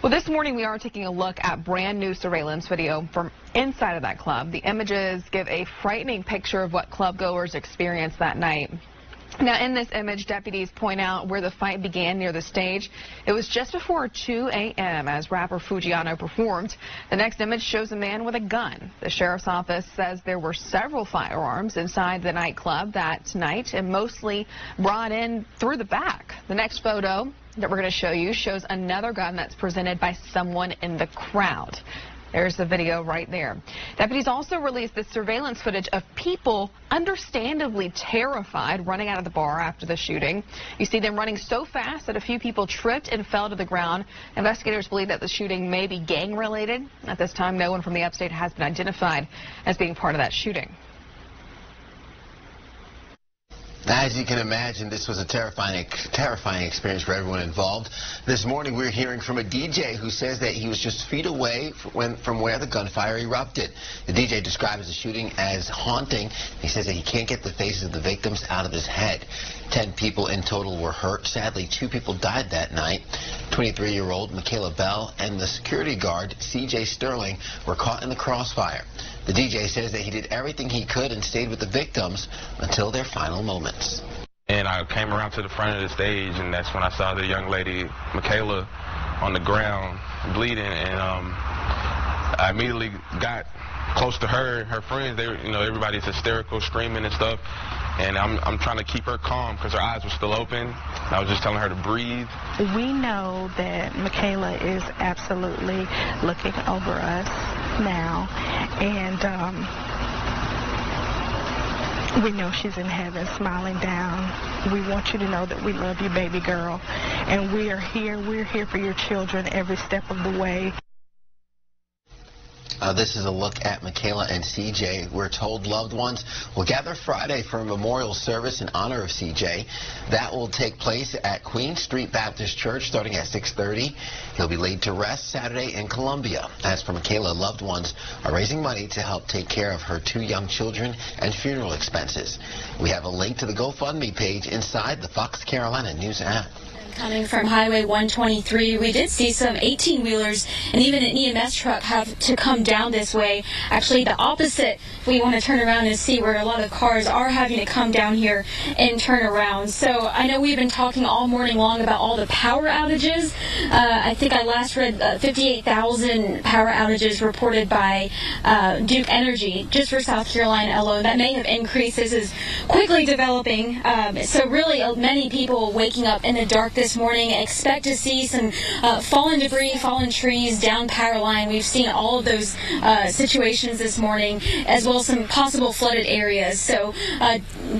Well, this morning we are taking a look at brand new surveillance video from inside of that club. The images give a frightening picture of what club goers experienced that night. Now, in this image, deputies point out where the fight began near the stage. It was just before 2 a.m. as rapper Fujiano performed. The next image shows a man with a gun. The sheriff's office says there were several firearms inside the nightclub that night and mostly brought in through the back. The next photo that we're going to show you shows another gun that's presented by someone in the crowd. There's the video right there. Deputies also released this surveillance footage of people understandably terrified running out of the bar after the shooting. You see them running so fast that a few people tripped and fell to the ground. Investigators believe that the shooting may be gang related. At this time, no one from the upstate has been identified as being part of that shooting. As you can imagine, this was a terrifying experience for everyone involved. This morning, we're hearing from a DJ who says that he was just feet away from where the gunfire erupted. The DJ describes the shooting as haunting. He says that he can't get the faces of the victims out of his head. 10 people in total were hurt. Sadly, 2 people died that night. 23-year-old Michaela Bell and the security guard, C.J. Sterling, were caught in the crossfire. The DJ says that he did everything he could and stayed with the victims until their final moments. And I came around to the front of the stage, and that's when I saw the young lady, Michaela, on the ground bleeding, and I immediately got close to her. Her friends, everybody's hysterical, screaming and stuff, and I'm trying to keep her calm because her eyes were still open. I was just telling her to breathe. We know that Michaela is absolutely looking over us now, and we know she's in heaven smiling down. We want you to know that we love you, baby girl, and we are here. We're here for your children every step of the way. This is a look at Michaela and CJ. We're told loved ones will gather Friday for a memorial service in honor of CJ. That will take place at Queen Street Baptist Church starting at 6:30. He'll be laid to rest Saturday in Columbia. As for Michaela, loved ones are raising money to help take care of her 2 young children and funeral expenses. We have a link to the GoFundMe page inside the Fox Carolina News app. Coming from Highway 123, we did see some 18-wheelers and even an EMS truck have to come down this way. Actually, the opposite, we want to turn around and see where a lot of cars are having to come down here and turn around. So I know we've been talking all morning long about all the power outages. I think I last read 58,000 power outages reported by Duke Energy just for South Carolina alone. That may have increased. This is quickly developing. So really many people waking up in the dark this morning. Expect to see some fallen debris, fallen trees, down power line. We've seen all of those situations this morning, as well as some possible flooded areas. So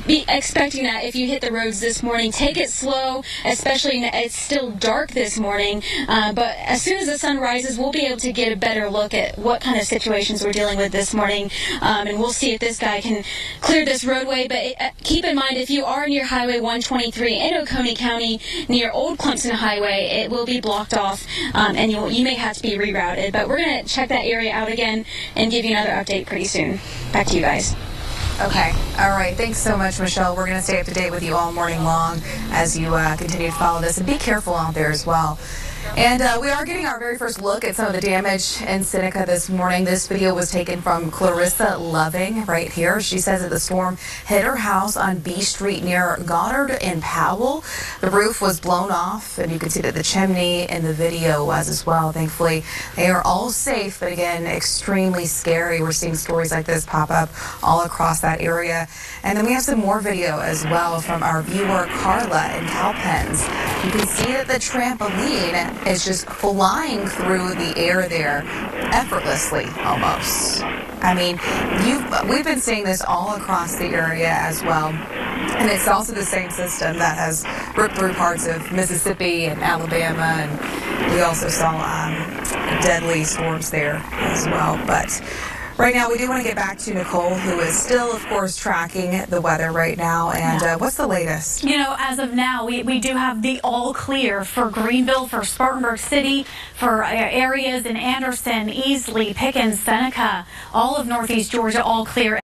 be expecting that if you hit the roads this morning. Take it slow, especially it's still dark this morning. But as soon as the sun rises, we'll be able to get a better look at what kind of situations we're dealing with this morning. And we'll see if this guy can clear this roadway. But keep in mind, if you are near Highway 123 in Oconee County, near Old Clemson Highway, it will be blocked off, and you may have to be rerouted. But we're going to check that area out again and give you another update pretty soon. Back to you guys. Okay. All right. Thanks so much, Michelle. We're going to stay up to date with you all morning long as you continue to follow this. And be careful out there as well. And we are getting our very first look at some of the damage in Seneca this morning. This video was taken from Clarissa Loving right here. She says that the storm hit her house on B Street near Goddard and Powell. The roof was blown off, and you can see that the chimney in the video was as well. Thankfully, they are all safe, but again, extremely scary. We're seeing stories like this pop up all across that area. And then we have some more video as well from our viewer Carla in Cowpens. You can see that the trampoline is just flying through the air there effortlessly almost. I mean, we've been seeing this all across the area as well. And it's also the same system that has ripped through parts of Mississippi and Alabama, and we also saw deadly storms there as well. But right now, we do want to get back to Nicole, who is still, of course, tracking the weather right now. And what's the latest? You know, as of now, we do have the all clear for Greenville, for Spartanburg City, for areas in Anderson, Easley, Pickens, Seneca, all of Northeast Georgia, all clear.